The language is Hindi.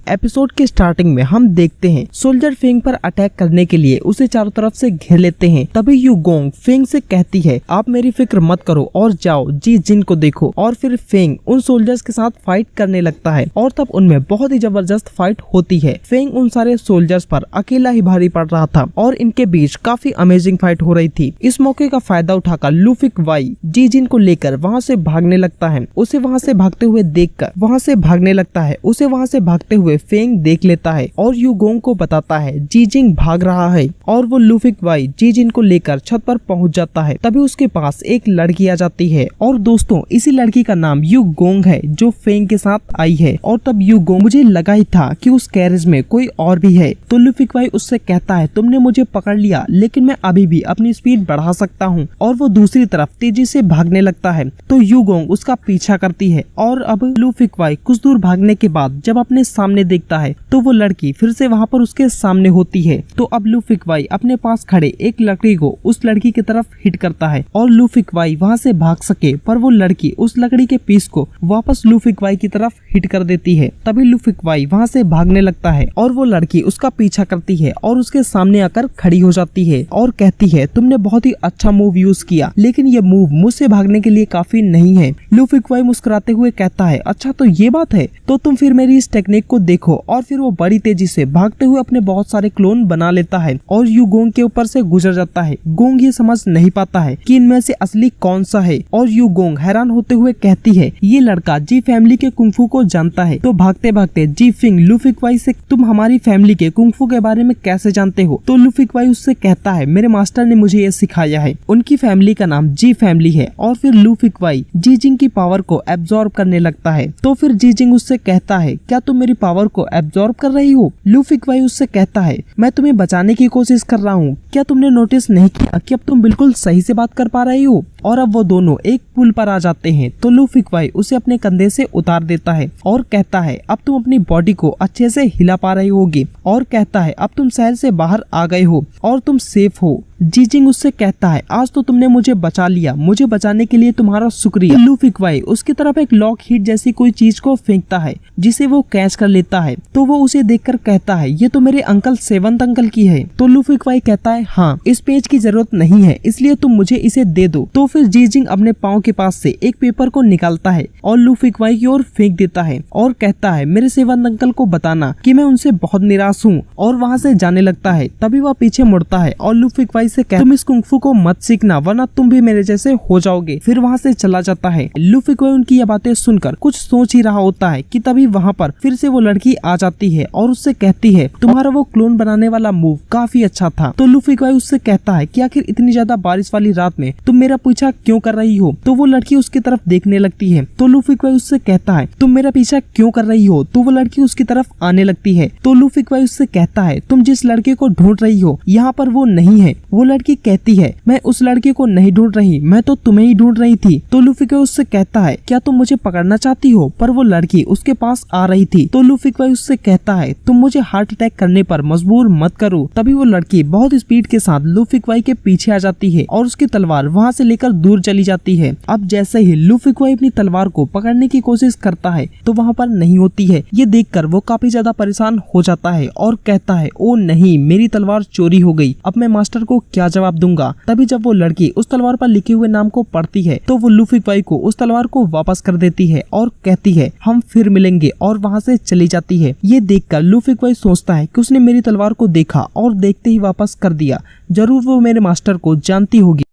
एपिसोड के स्टार्टिंग में हम देखते हैं सोल्जर फेंग पर अटैक करने के लिए उसे चारों तरफ से घेर लेते हैं। तभी यू गोंग फेंग से कहती है आप मेरी फिक्र मत करो और जाओ जी जिन को देखो। और फिर फेंग उन सोल्जर्स के साथ फाइट करने लगता है और तब उनमें बहुत ही जबरदस्त फाइट होती है। फेंग उन सारे सोल्जर्स पर अकेला ही भारी पड़ रहा था और इनके बीच काफी अमेजिंग फाइट हो रही थी। इस मौके का फायदा उठाकर लू फिक वाई जी जिन को लेकर वहाँ से भागने लगता है। उसे वहाँ से भागते हुए देखकर वहाँ से भागने लगता है। उसे वहाँ से भागते हुए फेंग देख लेता है और यू गोंग को बताता है जी जिंग भाग रहा है और वो लू फिक वाई जी जिन को लेकर छत पर पहुँच जाता है। तभी उसके पास एक लड़की आ जाती है और दोस्तों इसी लड़की का नाम यू गोंग है जो फेंग के साथ आई है। और तब यू गोंग मुझे लगा ही था कि उस कैरेज में कोई और भी है। तो लू फिक वाई उससे कहता है तुमने मुझे पकड़ लिया लेकिन मैं अभी भी अपनी स्पीड बढ़ा सकता हूँ। और वो दूसरी तरफ तेजी से भागने लगता है तो यू गोंग उसका पीछा करती है। और अब लू फिक वाई कुछ दूर भागने के बाद जब अपने सामने देखता है तो वो लड़की फिर से वहाँ पर उसके सामने होती है। तो अब लू फिक वाई अपने पास खड़े एक लकड़ी को उस लड़की की तरफ हिट करता है और लू फिक वाई वहाँ से भाग सके, पर वो लड़की उस लकड़ी के पीस को वापस लू फिक वाई की तरफ हिट कर देती है। तभी लू फिक वाई वहाँ से भागने लगता है और वो लड़की उसका पीछा करती है और उसके सामने आकर खड़ी हो जाती है और कहती है तुमने बहुत ही अच्छा मूव यूज किया लेकिन ये मूव मुझसे भागने के लिए काफी नहीं है। लू फिक वाई मुस्कुराते हुए कहता है अच्छा तो ये बात है, तो तुम फिर मेरी इस टेक्निक को देखो। और फिर वो बड़ी तेजी से भागते हुए अपने बहुत सारे क्लोन बना लेता है और यू गोंग के ऊपर से गुजर जाता है। गोंग ये समझ नहीं पाता है कि इनमें से असली कौन सा है और यू गोंग हैरान होते हुए कहती है ये लड़का जी फैमिली के कुंफू को जानता है। तो भागते भागते जी फिंग लू फिक वाई से तुम हमारी फैमिली के कुंफू के बारे में कैसे जानते हो? तो लू फिक वाई उससे कहता है मेरे मास्टर ने मुझे ये सिखाया है। उनकी फैमिली का नाम जी फैमिली है। और फिर लू फिक वाई जी जिंग की पावर को एब्जॉर्ब करने लगता है। तो फिर जी जिंग उससे कहता है क्या तुम मेरी पावर को एब्जॉर्ब कर रही हो? लू फिक वाई उससे कहता है मैं तुम्हें बचाने की कोशिश कर रहा हूँ, क्या तुमने नोटिस नहीं किया कि अब तुम बिल्कुल सही से बात कर पा रही हो? और अब वो दोनों एक पुल पर आ जाते हैं। तो लू फिक वाई उसे अपने कंधे से उतार देता है और कहता है अब तुम अपनी बॉडी को अच्छे से हिला पा रही होगी। और कहता है अब तुम शहर से बाहर आ गए हो और तुम सेफ हो। जी जिंग उससे कहता है आज तो तुमने मुझे बचा लिया, मुझे बचाने के लिए तुम्हारा शुक्रिया। लू फिक वाई उसकी तरफ एक लॉक हिट जैसी कोई चीज को फेंकता है जिसे वो कैच कर लेता है। तो वो उसे देखकर कहता है ये तो मेरे अंकल सेवंत अंकल की है। तो लू फिक वाई कहता है हाँ इस पेज की जरूरत नहीं है इसलिए तुम मुझे इसे दे दो। तो फिर जी जिंग अपने पाँव के पास से एक पेपर को निकालता है और लू फिक वाई की ओर फेंक देता है और कहता है मेरे सेवंत अंकल को बताना कि मैं उनसे बहुत निराश हूँ। और वहाँ से जाने लगता है। तभी वह पीछे मुड़ता है और लू फिक वाई से तुम इस कुंफू को मत सीखना वरना तुम भी मेरे जैसे हो जाओगे। फिर वहाँ से चला जाता है। लू फिक वाई उनकी ये बातें सुनकर कुछ सोच ही रहा होता है कि तभी वहाँ पर फिर से वो लड़की आ जाती है और उससे कहती है तुम्हारा वो क्लोन बनाने वाला मूव काफी अच्छा था। तो लू फिक वाई उससे कहता है कि आखिर इतनी ज्यादा बारिश वाली रात में तुम मेरा पीछा क्यों कर रही हो? तो वो लड़की उसकी तरफ देखने लगती है। तो लू फिक वाई उससे कहता है तुम मेरा पीछा क्यों कर रही हो? तो वो लड़की उसकी तरफ आने लगती है। तो लू फिक वाई उससे कहता है तुम जिस लड़के को ढूंढ रही हो यहाँ पर वो नहीं है। वो लड़की कहती है मैं उस लड़के को नहीं ढूंढ रही, मैं तो तुम्हें ही ढूंढ रही थी। तो लू फिक वाई उससे कहता है क्या तुम मुझे पकड़ना चाहती हो? पर वो लड़की उसके पास आ रही थी। तो लू फिक वाई उससे कहता है तुम मुझे हार्ट अटैक करने पर मजबूर मत करो। तभी वो लड़की बहुत स्पीड के साथ लू फिक वाई के पीछे आ जाती है और उसकी तलवार वहाँ से लेकर दूर चली जाती है। अब जैसे ही लू फिक वाई अपनी तलवार को पकड़ने की कोशिश करता है तो वहाँ पर नहीं होती है। ये देखकर वो काफी ज्यादा परेशान हो जाता है और कहता है ओ नहीं मेरी तलवार चोरी हो गई, अब मैं मास्टर को क्या जवाब दूंगा? तभी जब वो लड़की उस तलवार पर लिखे हुए नाम को पढ़ती है तो वो लू फिक वाई को उस तलवार को वापस कर देती है और कहती है हम फिर मिलेंगे और वहाँ से चली जाती है। ये देखकर लू फिक वाई सोचता है कि उसने मेरी तलवार को देखा और देखते ही वापस कर दिया, जरूर वो मेरे मास्टर को जानती होगी।